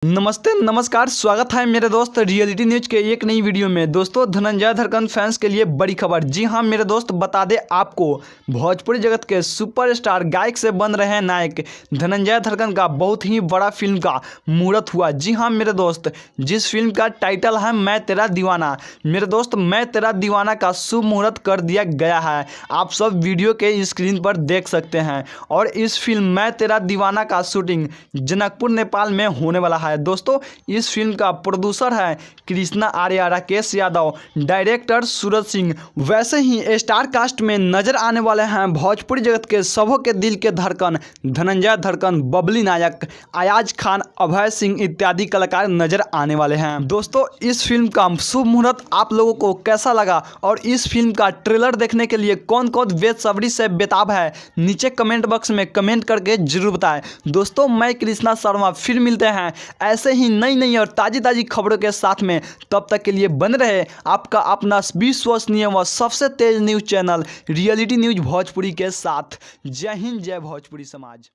नमस्ते नमस्कार, स्वागत है मेरे दोस्त रियलिटी न्यूज के एक नई वीडियो में। दोस्तों, धनंजय धड़कन फैंस के लिए बड़ी खबर। जी हां मेरे दोस्त, बता दें आपको, भोजपुरी जगत के सुपरस्टार गायक से बन रहे हैं नायक धनंजय धड़कन का बहुत ही बड़ा फिल्म का मुहूर्त हुआ। जी हां मेरे दोस्त, जिस फिल्म का टाइटल है मैं तेरा दीवाना। मेरे दोस्त, मैं तेरा दीवाना का शुभ मुहूर्त कर दिया गया है। आप सब वीडियो के स्क्रीन पर देख सकते हैं। और इस फिल्म मैं तेरा दीवाना का शूटिंग जनकपुर नेपाल में होने वाला है। दोस्तों, इस फिल्म का प्रोड्यूसर है कृष्णा आर्या, राकेश यादव, डायरेक्टर सूरज सिंह। वैसे ही स्टार कास्ट में नजर आने वाले हैं भोजपुरी जगत के सबों के दिल के धड़कन धनंजय धड़कन, बबली नायक, अयाज खान, अभय सिंह इत्यादि कलाकार नजर आने वाले हैं। दोस्तों, इस फिल्म का शुभ मुहूर्त आप लोगों को कैसा लगा और इस फिल्म का ट्रेलर देखने के लिए कौन कौन बेसब्री से बेताब है, नीचे कमेंट बॉक्स में कमेंट करके जरूर बताएं। दोस्तों, मैं कृष्णा शर्मा, फिर मिलते हैं ऐसे ही नई नई और ताज़ी ताज़ी खबरों के साथ में। तब तक के लिए बन रहे आपका अपना विश्वसनीय व सबसे तेज news channel reality news Bhojpuri के साथ। जय हिंद, जय भोजपुरी समाज।